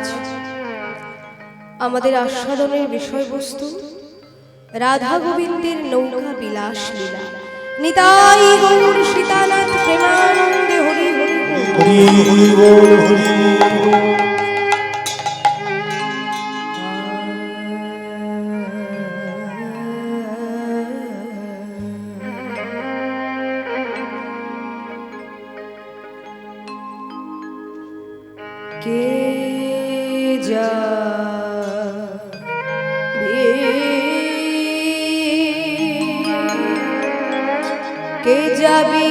আজ আমাদের আস্বাদনের বিষয়বস্তু রাধা গোবিন্দের নৌকা বিলাস লীলা। নিতাই গৌর সীতানাথ প্রেমানন্দে হরি হরি হরি বল হরি। কে যাবি কে যাবি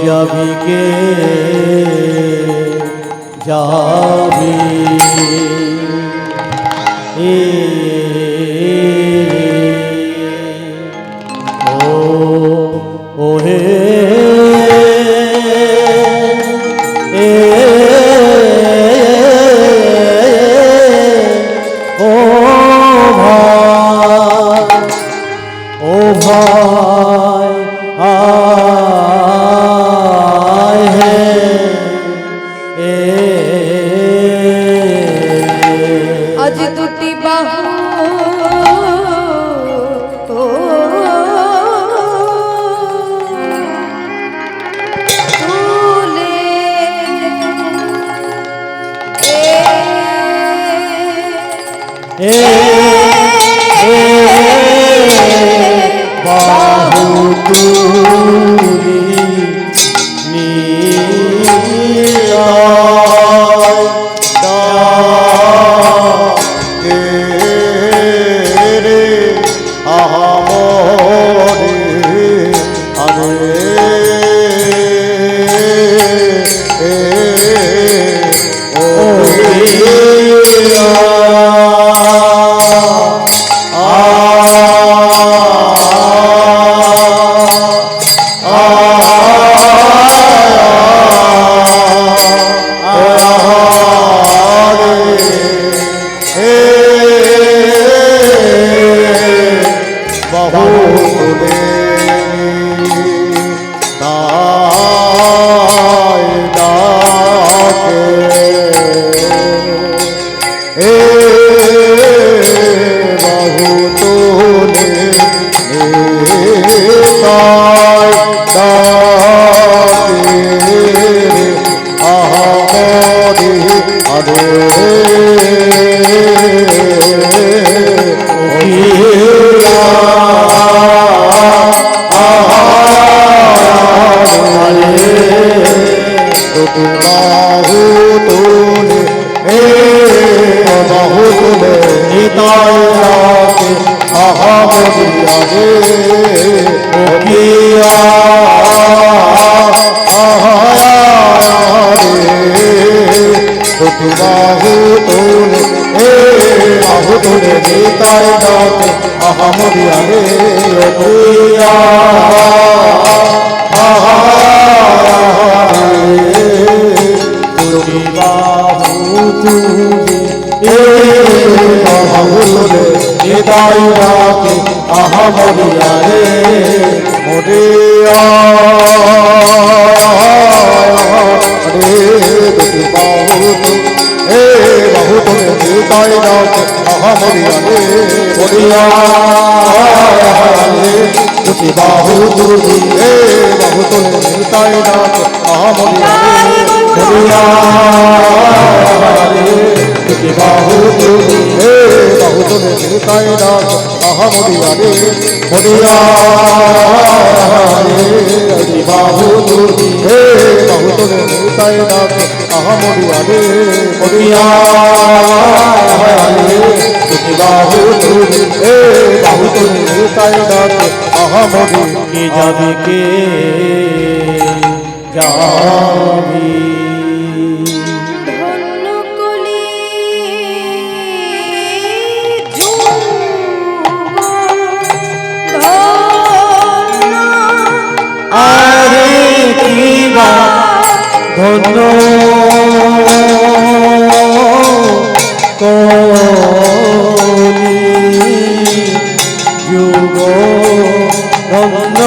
যাবি কে যাবি ও হে আজ দুটি বাহু তুলে বাহু তুলি নীলা Bye. মরিয়ারে মরিয়া দুটি বাহু তুলি হে বাহু তুলে নিতাই নাথ মরিয়ারে মরিয়া দুটি বাহু তুলি হে বাহু তুলে নিতাই নাথ মরিয়ারে মরিয়া দুটি বাহু তুলি হে বাহু তুলে নিতাই নাথ মরিয়ারে মরিয়া দুটি বাহু তুলি হে বাহু তুলে নিতাই নাথ মরি কে যাবি কে যাবি ধন্য কলি যুগ ধন্য আরে কি বা ধন্য কলি যুগ ধন্য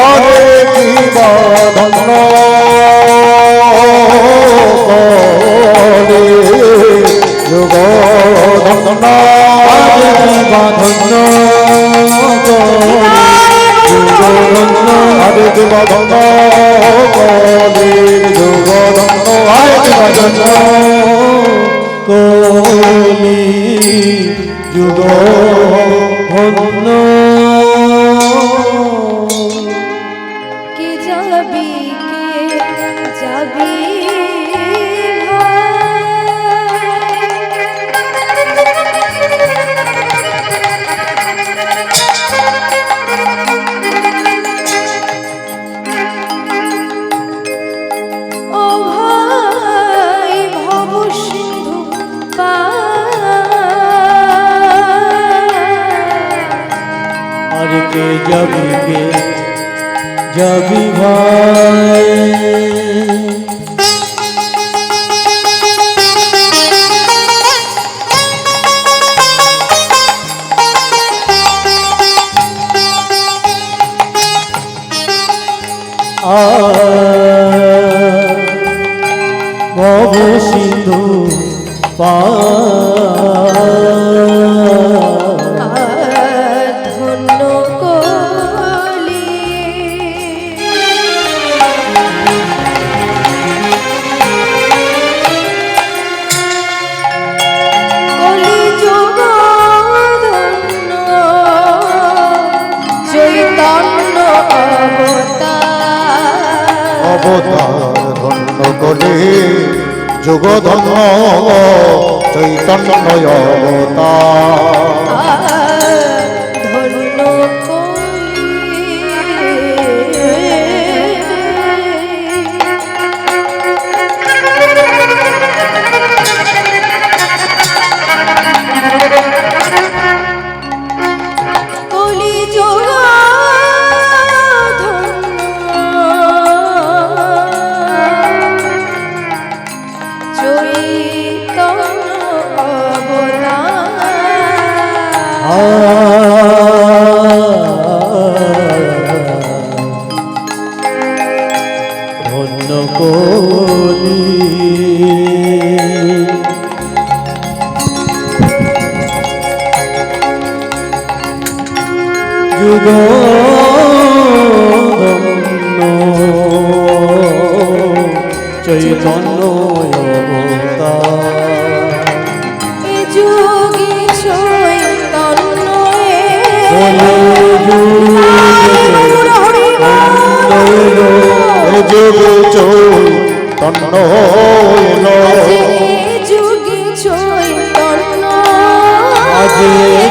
আরে কি বা ধন্য কলি যুগ ধন্য আরে কি বা ধন্য আরে যুগ ধন্য কলির যুগ ধন্য আরে যুগ ধন্য কলি যুগ ধন্য কে যাবি ও ভাই ভব সিন্ধু আর কে যাবি ভাই ভব সিন্ধু ধন্য কলি কলি যুগ ধন্য চৈতন্য অবতার ধন্য করে যুগ ধন্য চৈতন্য অবতার ধন্য কলি কলি যুগ চৈতন্য ধন্য কলি যুগ ধন্য চৈতন্য অবতার এ যুগে চৈতন্য যুগ চৈতন্য এলো যুগে চৈতন্য আজ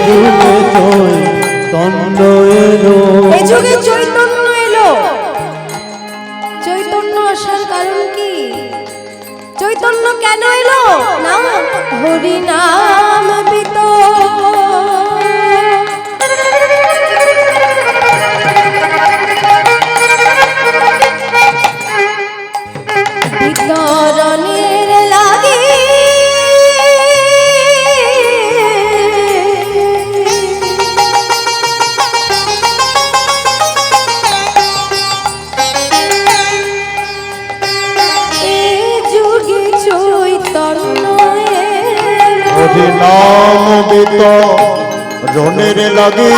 যুগে চৈতন্য এলো এ যুগে চৈতন্য এলো। চৈতন্য আসার কারণ কি? চৈতন্য কেন এলো? না হরি নাম বিত বিতরণের লাগে এ যুগে চৈতন্য হরি নাম বিত রনের লাগে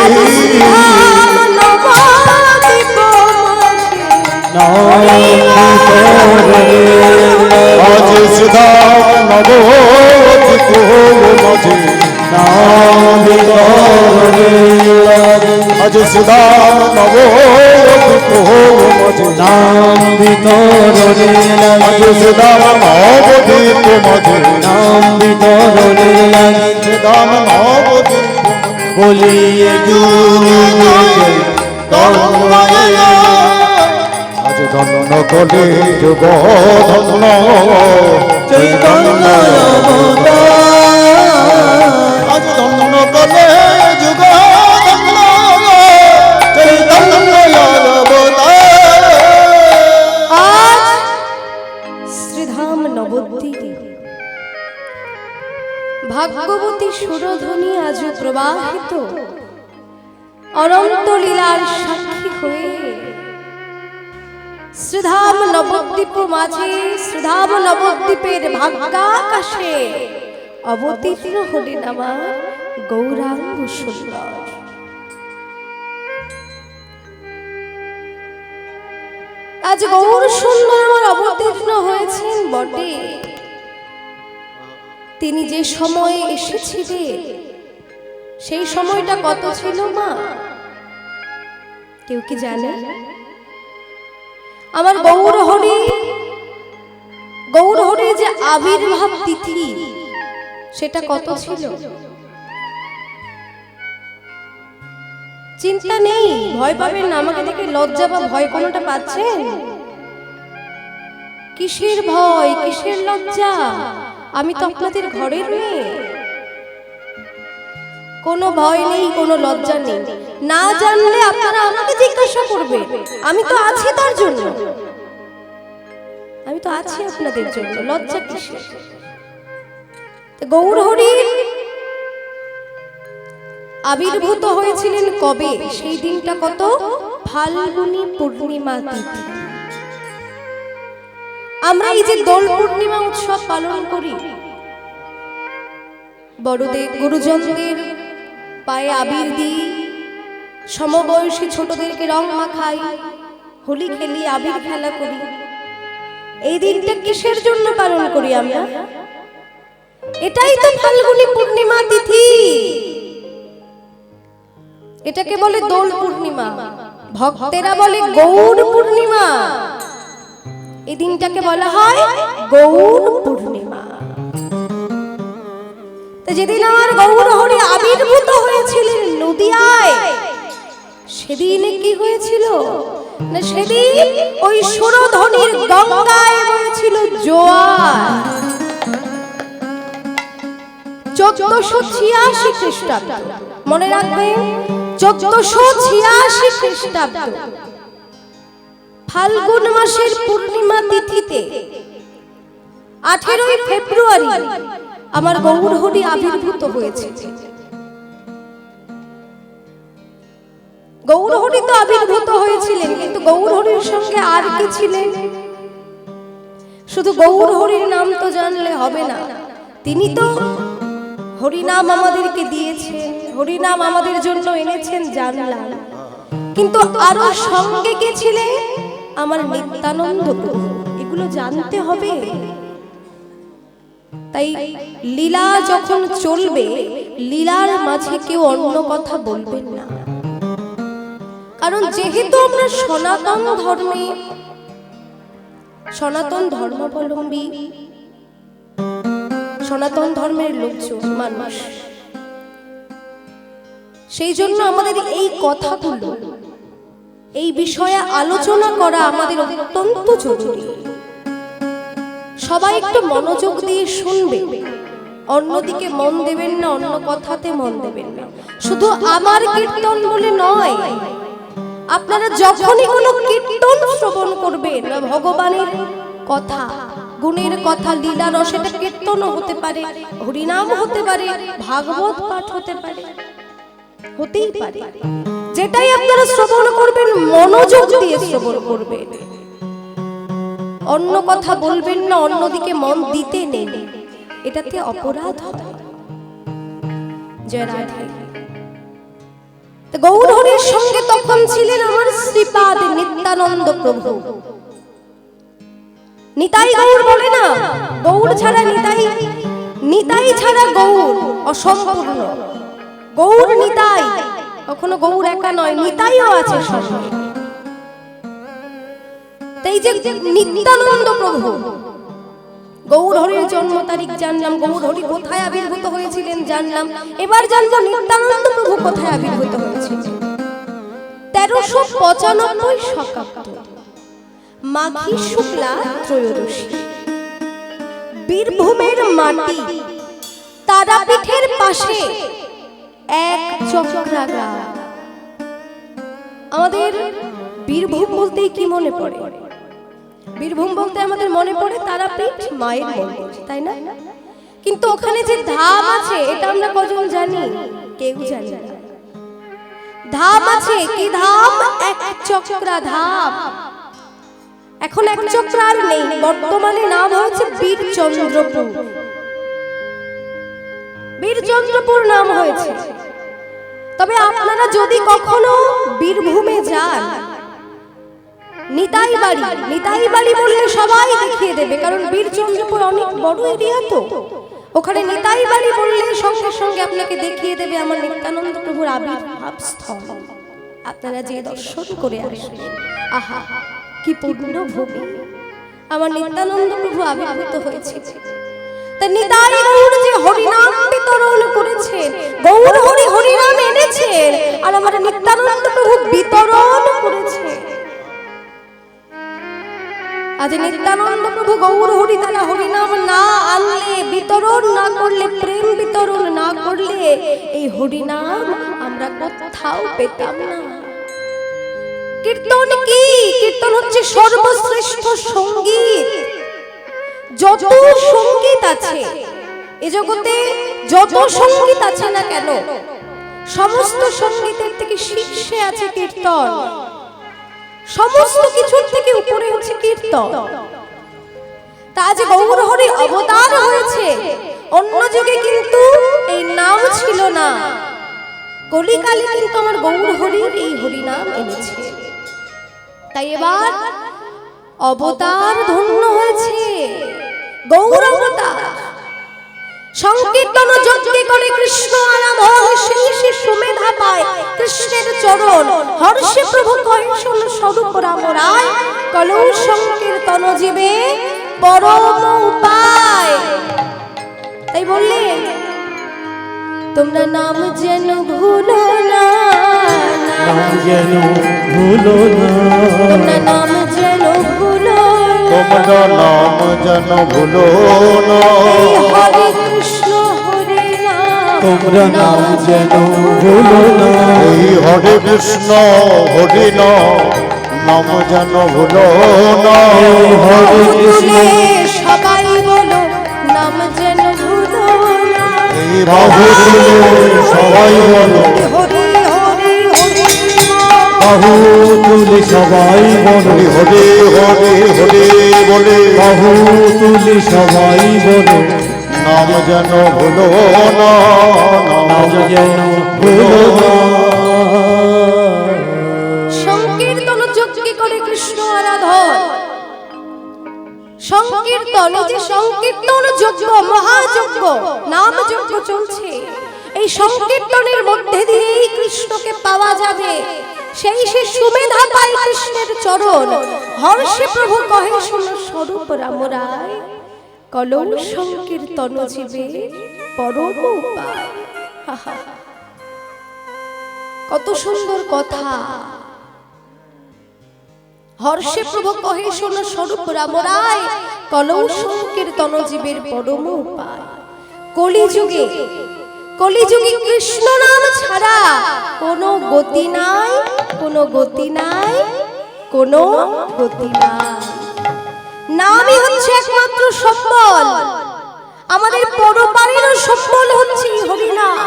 আজ সুধা নবদ্বীপ মাঝে আজ সুধা নবদ্বীপ মাঝে নাম বিতরণে আজ সুধা নবদ্বীপ মাঝে নাম বিতরণে দাম নবদ্বীপ বলিয়ে যুগে আজ ধন্য কলে যুগ ধন্য চৈতন্য আজ ধন্য কলে যুগ ধন্য চৈতন্য আজ শ্রীধাম নবদ্বীপ ভাগ্যবতী সুরধ্বনি আজ প্রবাহিত অনন্ত লীলার সাক্ষী হয়ে শ্রীধাম নবদ্বীপ মাঝে শ্রীধাম নবদ্বীপের ভাগ্যাকাশে অবতীর্ণ হলেন আমার গৌরাঙ্গ সুন্দর। আজ গৌর সুন্দর আমার অবতীর্ণ হয়েছেন বটে, তিনি যে সময়ে এসেছিলেন সেই সময়টা কত ছিল মা? কেউ কি জানে? আমার গৌর হরি যে আবির্ভাব তিথি সেটা কত ছিল? চিন্তা নেই, ভয় পাবেন না, আমাকে দেখে লজ্জা বা ভয় কোনোটা পাচ্ছেন? কিসের ভয়, কিসের লজ্জা? আমি তো আপনাদের ঘরের মেয়ে, কোনো ভয় নেই, কোনো লজ্জা নেই। না জানলে আপনারা আমাকে জিজ্ঞাসা করবেন, আমি তো আছি তার জন্য, আমি তো আছি আপনাদের জন্য, লজ্জা কিসের? গৌর হরি আবির্ভূত হয়েছিলেন কবে? সেই দিনটা কত? ফাল্গুনী পূর্ণিমা তিথি। আমরা এই যে দোল পূর্ণিমা উৎসব পালন করি, বড়দের গুরুজনদের পায়ে আবির দিই, সমবয়সী ছোটদেরকে রং মাখাই, হোলি খেলি, আবির খেলা করি। এই দিনটা কিসের জন্য পালন করি আমরা? এটাই তো ফাল্গুনী পূর্ণিমা তিথি, এটাকে বলে দোল পূর্ণিমা, ভক্তেরা বলে গৌর পূর্ণিমা। এই দিনটাকে বলা হয় গৌর পূর্ণিমা। যেদিন আমার গৌর হরি আবির্ভূত হয়েছিলেন নদিয়ায়, সেদিন কি হয়েছিল না, সেদিন ওই সুরধ্বনির গঙ্গায় বয়েছিল জোয়ার। 1486 খ্রিস্টাব্দ, মনে রাখবেন, 1486 খ্রিস্টাব্দ ফাল্গুন মাসের পূর্ণিমা তিথিতে 18 ফেব্রুয়ারি আমার গৌর হরি আবির্ভূত হয়েছে। গৌর হরি তো আবির্ভূত হয়েছিলেন, কিন্তু গৌর হরির সঙ্গে আর কি ছিলেন? শুধু গৌর হরির নাম তো জানলে হবে না, তিনি তো হরিনাম আমাদেরকে দিয়েছেন, হরিনাম আমাদের জন্য এনেছেন, জানলাম, কিন্তু আরো সঙ্গে কে ছিলেন? আমার নিত্যানন্দ প্রভু। এগুলো জানতে হবে। তাই লীলা যখন চলবে, লীলার মাঝে কেউ অন্য কথা বলবেন না, কারণ যেহেতু আমরা সনাতন ধর্মে, সনাতন ধর্মাবলম্বী, সনাতন ধর্মের লোকজন মানুষ, সেই জন্য আমাদের এই কথাগুলো, এই বিষয়ে আলোচনা করা আমাদের অত্যন্ত জরুরি। সবাই একটু মনোযোগ দিয়ে শুনবে, অন্যদিকে মন দেবেন না, অন্য কথাতে মন দেবেন না। শুধু আমার কীর্তন বলে নয়, আপনারা যখনই কোনো কীর্তন শ্রবণ করবেন, ভগবানের কথা, গুণের কথা, লীলা রস, এটা কীর্তনও হতে পারে, হরিনাম হতে পারে, ভাগবত পাঠ হতে পারে, হতেই পারে। যেটাই আপনারা শ্রবণ করবেন মনোযোগ দিয়ে শ্রবণ করবেন, অন্য কথা বলবেন না, অন্যদিকে মন দিতে নেই, এটাতে অপরাধ হয়। জয় রাধে। গৌর হরির সঙ্গে তখন ছিলেন আমার শ্রীপাদ নিত্যানন্দ প্রভু। নিতাই গৌর বলে না, গৌর ছাড়া নিতাই, নিতাই ছাড়া গৌর অসম্পূর্ণ। গৌর নিতাই, কখনো গৌর একা নয়, নিতাইও আছে সঙ্গে। তাই যে নিত্যানন্দ প্রভু, গৌর হরির জন্ম তারিখ জানলাম, গৌর হরি কোথায় আবির্ভূত হয়েছিলেন জানলাম। এবার জানবো নিত্যানন্দ প্রভু কোথায় আবির্ভূত হয়েছিলেন। 1395 শকাব্দ মাঘী শুক্লা ত্রয়োদশী, বীরভূমের মাটি তারাপীঠের পাশে এক চক্রা গ্রাম। আমাদের বীরভূম বলতেই কি মনে পড়ে? বীরভূম বলতে আমাদের মনে পড়ে তারাপীঠ মায়ের মন্দির, তাই না? কিন্তু ওখানে যে ধাম আছে এটা আমরা কজন জানি? কেউ জানি না। ধাম আছে, কি ধাম? এক চক্রা ধাম। এখন এক চক্রা আর নেই, বর্তমানে নাম হয়েছে বীরচন্দ্রপুর। বীরচন্দ্রপুর নাম হয়েছে। তবে আপনারা যদি কখনো বীরভূমে যান, নিতাই বাড়ি, নিতাই বাড়ি বললে সবাই দেখিয়ে দেবে, কারণ বীরচন্দ্রপুর অনেক বড় এরিয়া তো। ওখানে নিতাই বাড়ি বললে সঙ্গে সঙ্গে আপনাকে দেখিয়ে দেবে আমার নিত্যানন্দ প্রভুর আবির্ভাব স্থল। আপনারা যে দর্শন করে আসবেন, আহা কি পূর্ণ ভূমি, আমার নিত্যানন্দ প্রভু আবির্ভূত হয়েছে। তা নিতাই গৌর যে হরিনাম বিতরণ করেছেন, গৌর হরি হরিনাম এনেছেন, আর আমার নিত্যানন্দ প্রভু বিতরণ করেছে। আজ নিত্যানন্দ প্রভু গৌর হরি তারা হরিনাম না আনলে, বিতরণ না করলে, প্রেম বিতরণ না করলে এই হরিনাম আমরা কোথাও পেতাম না। কীর্তন কি? কীর্তন হচ্ছে সর্বশ্রেষ্ঠ সঙ্গীত। যত সঙ্গীত আছে এ জগতে, যত সঙ্গীত আছে না কেন, সমস্ত সঙ্গীতের থেকে শীর্ষে আছে কীর্তন। সমস্ত কিছুর থেকে উপরে হচ্ছে কীর্তন। তা আজ গৌর হরি অবতার হয়েছে। অন্য যুগে কিন্তু এই নাম ছিল না, কলিকালে কিন্তু আমার গৌর হরির এই হরিনাম এনেছে। তাই এবার অবতার ধন্য হয়েছে, গৌর অবতার। সংকীর্তন যজ্ঞে করে কৃষ্ণ আরাধন, সেই সে সুমেধা পায় কৃষ্ণের চরণ। হর্ষে প্রভু কয় শোন স্বরূপ রাম রায়, কলৌ সংকীর্তন জীবে পরম উপায়। তাই বললেন তোমরা নাম যেন ভুলো না, নাম যেন ভুলো না, তোমরা নাম যেন ভুলো না, তোমরা নাম যেন ভুলো না। হরে কৃষ্ণ হরে রাম, তোমরা নাম যেন ভুলো না, এই হরে কৃষ্ণ হরি নাম যেন ভুলো না। হরে কৃষ্ণ সবাই বলো নাম যেন ভুলো না। এই বাহু তুলে সবাই বলো, হরি হরি হরি বাহু তুলে সবাই বলো, হরে হরে হরে বলে বাহু তুলে সবাই বলো, নাম যেন ভুলো না, নাম যেন ভুলো না। সংকীর্তন যজ্ঞে করে কৃষ্ণ আরাধন। সংকীর্তন, এই যে সংকীর্তন যজ্ঞ, মহাযজ্ঞ, নাম যজ্ঞ চলছে, এই সংকীর্তনের মধ্যে দিয়েই কৃষ্ণকে পাওয়া যাবে। সেই সে সুমেধা পায় কৃষ্ণের চরণ। হর্ষে প্রভু কহে শোন স্বরূপ রাম রায়, কলৌ সংকীর্তন জীবে পরম উপায়। কত সুন্দর কথা। হর্ষে প্রভু কহে শোন স্বরূপ রাম রায়, কলৌ সংকীর্তন জীবের পরম উপায়। কলিযুগে, কলিযুগে কৃষ্ণ নাম ছাড়া কোনো গতি নাই, কোনো গতি নাই, কোনো গতি নাই। নামই হচ্ছে একমাত্র সম্বল। আমাদের পরপারের সম্বল হচ্ছে হরিনাম।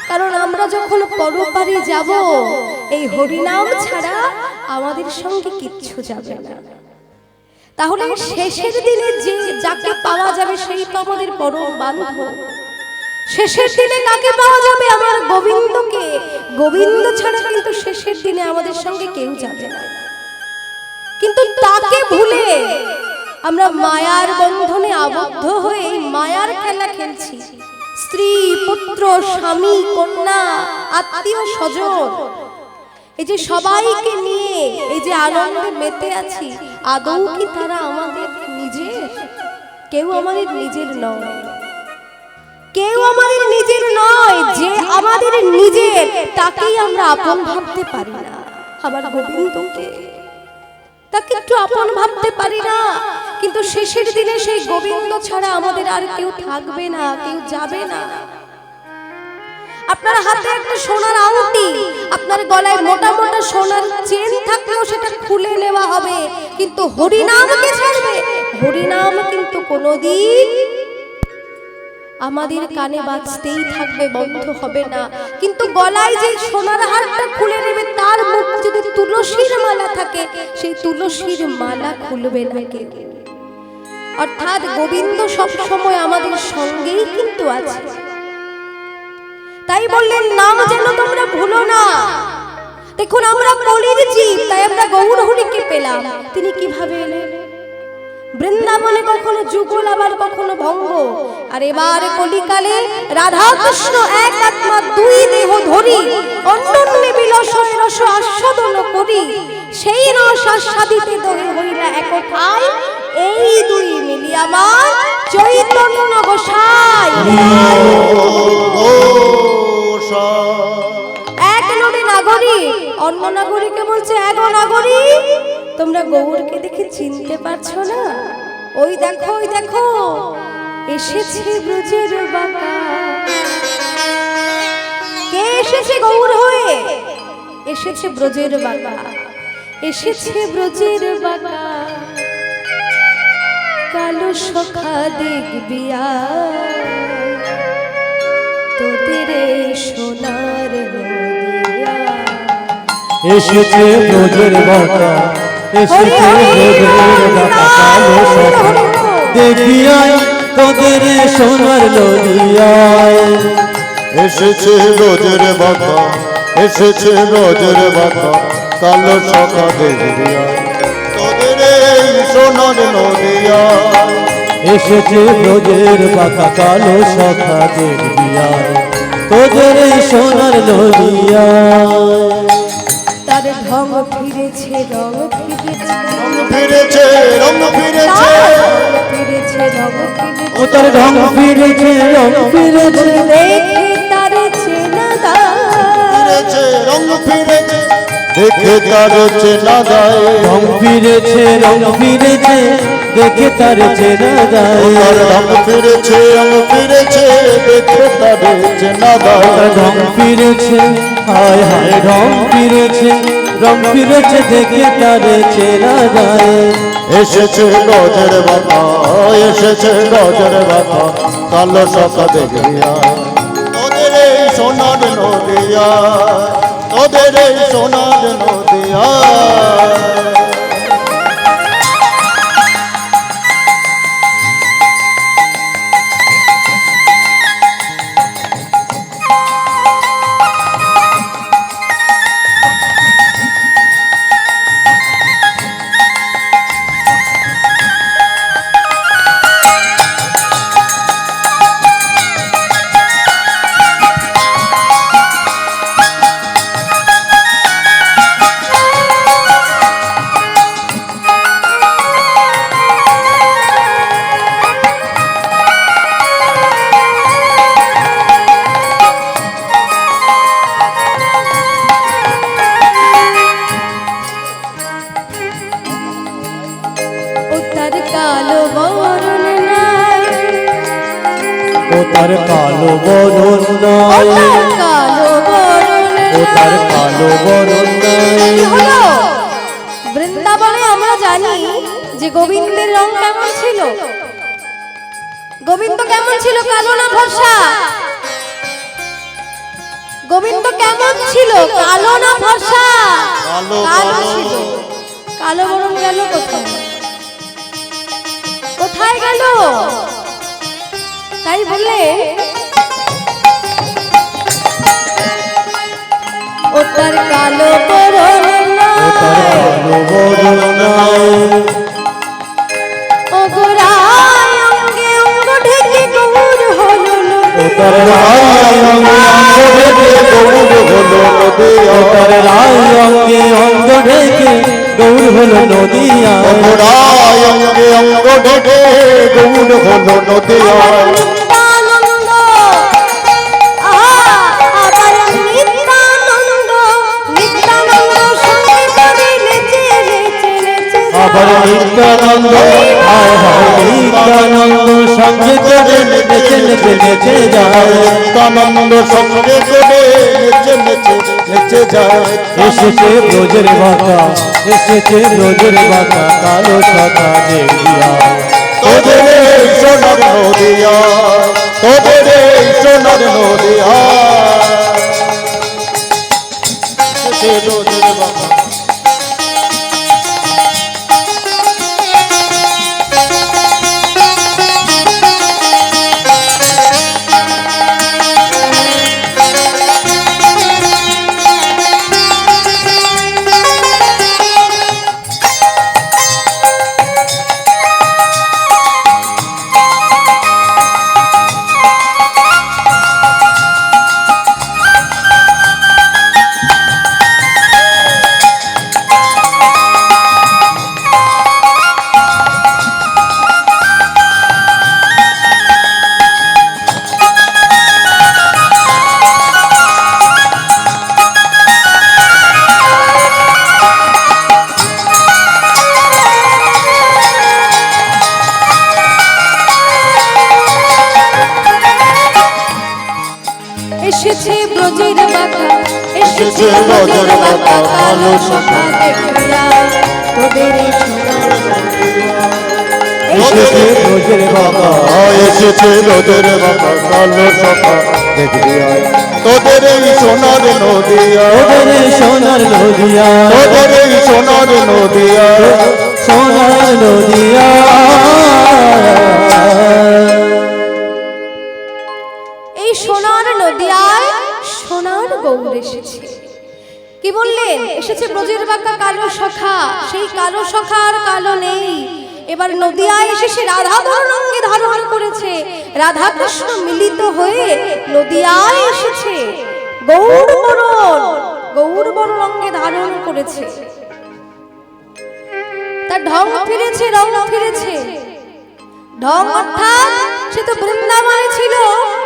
কারণ আমরা যখন পরপারে যাব, এই হরিনাম ছাড়া আমাদের সঙ্গে কিচ্ছু যাবে না। তাহলে শেষের দিনে যে যাকে পাওয়া যাবে সেই তো আমাদের পরম বান্ধব। শেষের দিনে কাকে পাওয়া যাবে? আমার গোবিন্দকে। গোবিন্দ ছাড়া কিন্তু শেষের দিনে আমাদের সঙ্গে কেউ যাবে না। কিন্তু তাকে ভুলে আমরা মায়ার বন্ধনে আবদ্ধ হয়ে মায়ার খেলা খেলছি। স্ত্রী, পুত্র, স্বামী, কন্যা, আত্মীয় স্বজন, এই যে সবাইকে নিয়ে এই যে আনন্দে মেতে আছি, আদৌ কি তারা আমাদের নিজের? কেউ আমাদের নিজের নয়, কেউ আমাদের নিজের নয়। যে আমাদের নিজের তাকেই আমরা আপন ভাবতে পারি না। আমার গোবিন্দকে তাকে একটু আপন ভাবতে পারি না। কিন্তু শেষের দিনে সেই গোবিন্দ ছাড়া আমাদের আর কেউ থাকবে না, কেউ যাবে না। আপনার হাতে একটা সোনার আংটি, আপনার গলায় মোটা মোটা সোনার চেন থাকলেও সেটা খুলে নেওয়া হবে, কিন্তু হরিনামকে ছাড়বে? হরিনাম কিন্তু কোনোদিন আমাদের কানে বাজতেই থাকবে, বন্ধ হবে না। কিন্তু গলায় যে সোনার হারটা খুলে নেবে, তার মুখ যদি তুলসীর মালা থাকে, সেই তুলসীর মালা খুলবে না কেউ। অর্থাৎ গোবিন্দ সব সময় আমাদের সঙ্গেই কিন্তু আছে। তাই বললেন নাম যেন তোমরা ভুলো না। দেখুন আমরা কলির জীব, তাই আমরা গৌর হরিকে পেলাম। তিনি কিভাবে এলেন? বৃন্দাবনে কখনো যুগল, আবার কখনো ভঙ্গ, আর এবার কলিকালে রাধা কৃষ্ণ এক আত্মা দুই দেহ ধরি অন্যন্যে বিলসয় রস আস্বাদন করি, সেই রস আস্বাদিতে দহে হইলা একঠাই, এই দুই মিলি আমার চৈতন্য গোসাই। এক নদী নাগরী, অন্য নাগরীকে বলছে এক নাগরী, তোমরা গৌরকে দেখে চিনতে পারছো না? ওই দেখো, ওই দেখো, এসেছে ব্রজের বাঁকা। কে এসেছে গৌর হয়ে? এসেছে ব্রজের বাঁকা, এসেছে ব্রজের বাঁকা। কালো সখা দেখবি তোদের সোনার নদিয়া। এসেছে ব্রজের বাঁকা, এসেছে ব্রজের বাঁকা, কালো সখা দেখিয়ায় তোদের সোনার নদিয়ায়। এসেছে ব্রজের বাঁকা, এসেছে ব্রজের বাঁকা, কালো সখা দেখিয়া তোদের এই সোনার নদিয়ায়। এসেছে ব্রজের বাঁকা, কালো সখা দেখিয়ায় তোদের এই সোনার নদিয়ায়। তার ঢং ফিরেছে, রং ফিরেছে, রং ফিরেছে, রং ফিরেছে, ফিরেছে রং ফিরেছে, ও তার ঢং ফিরেছে, রং ফিরেছে, দেখে তার চেনা ফিরেছে, রং ফিরেছে, দেখে তার চেনা যায়। রং ফিরেছে, রং ফিরেছে, দেখে তার চেনা যায়। তার রং ফিরেছে, রং ফিরেছে, দেখে তার চেনা যায়। রং ফিরেছে, হায় হায় রং ফিরেছে, রং ফিরেছে, দেখে তার চেনা যায়। এসেছে ব্রজের বাঁকা, এসেছে ব্রজের বাঁকা, কালো সখা দেখিয়া তোদের এই সোনার নদিয়া, তোদের এই সোনার নদিয়া। ও তার কালো বরণ নাই, কালো বরণ ও তার কালো বরণ নাই। কি হলো? বৃন্দাবনে আমরা জানি যে গোবিন্দের রং কেমন ছিল। গোবিন্দ কেমন ছিল? কালো না ফর্সা? গোবিন্দ কেমন ছিল? কালো না ফর্সা? কালো ছিল। কালো বরণ গেল কোথায়? কোথায় গেল? তাই বললে ও তার কালো বরণ ও তার কালো বরণ নাই। ও গোরায় অঙ্গে অঙ্গ ঢেকে গৌর হলো ও তার রায় অঙ্গে অঙ্গ ঢেকে গৌর হলো নদিয়া। ও তার রায় অঙ্গে অঙ্গ ঢেকে গৌর হলো নদিয়া। রায় অঙ্গে অঙ্গ ঢেকে গৌর হলো নদিয়া। নিত্যানন্দ আবার নিত্যানন্দ নিত্যানন্দ সঙ্গে করে নেচে নেচে নেচে আবার নিত্যানন্দ হায় হায় নিত্যানন্দ সঙ্গে করে নেচে নেচে নেচে যায়। নিত্যানন্দ সঙ্গে করে নেচে নেচে নেচে যায়। এসেছে ব্রজের বাঁকা, এসেছে ব্রজের বাঁকা কালো সখা দেখিয়া। তোদের এই সোনার নদিয়া, তোদের এই সোনার নদিয়া। সে তোদের বাবা এসেছে ব্রজের বাঁকা, এসেছে ব্রজের বাঁকা কালো সখা দেখিয়া। তোদের এই সোনার নদিয়া। এসেছে ব্রজের বাঁকা, এসেছে তোদের বাবা কালো সখা দেখবি আয়। তোদের এই সোনার নদিয়া, ওদের এই সোনার নদিয়া, তোদের এই সোনার নদিয়া। সোনার নদিয়া। এই সোনার নদিয়ায় সোনার গৌর এসেছে। কি বললেন? এসেছে ব্রজের বাঁকা কালো সখা। সেই কালো সখা আর কালো নেই। এবার নদিয়ায় এসে সে রাধা বরণ অঙ্গে ধারণ করেছে। রাধা কৃষ্ণ মিলিত হয়ে নদিয়ায় এসেছে। গৌর বরণ, গৌর বরণ অঙ্গে ধারণ করেছে। তার ঢং ফিরেছে, রং ফিরেছে। ঢং অর্থাৎ সে তো বৃন্দাবনে ছিল।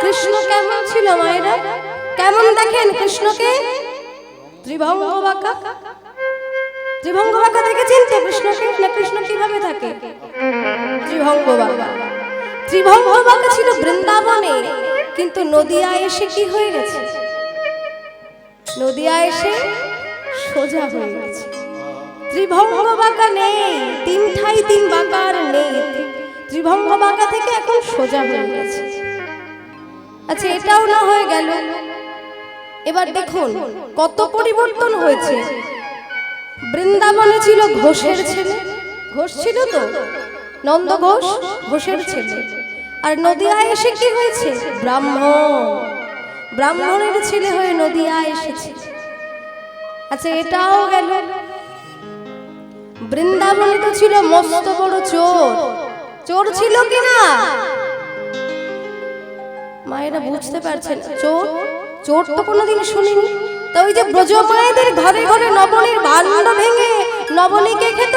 কৃষ্ণ কেমন ছিল মায়েরা? কেমন দেখেন কৃষ্ণকে? ত্রিভঙ্গ বাঁকা। ত্রিভঙ্গ বাঁকা দেখেছেন তো কৃষ্ণকে? না কৃষ্ণ কিভাবে থাকে? ত্রিভঙ্গ বাঁকা। ত্রিভঙ্গ বাঁকা ছিল বৃন্দাবনে, কিন্তু নদিয়া এসে কি হয়ে গেছে? নদিয়া এসে সোজা হয়ে গেছে। ত্রিভঙ্গ বাঁকা নেই, তিন ঠাই তিন বাঁকার নেই। ত্রিভঙ্গ বাঁকা থেকে এখন সোজা হয়ে গেছে। আচ্ছা, এটাও না হয়ে গেল। এবার দেখুন কত পরিবর্তন হয়েছে। বৃন্দাবনে ছিল ঘোষের ছেলে, ঘোষ ছিল তো নন্দ ঘোষ, ঘোষের ছেলে। আর নদিয়ায় এসে কি হয়েছে? ব্রাহ্মণ, ব্রাহ্মণের ছেলে হয়ে নদিয়ায় এসেছে। আচ্ছা, এটাও গেল। বৃন্দাবনে তো ছিল মস্ত বড় চোর। চোর ছিল কিনা মায়েরা বুঝতে পারছেন? চোর, চোর তো কোনোদিন শুনিনি। তো ওই যে ব্রজ মায়েদের ঘরে ঘরে নবনীর ভাণ্ড ভেঙে নবনীকে খেত।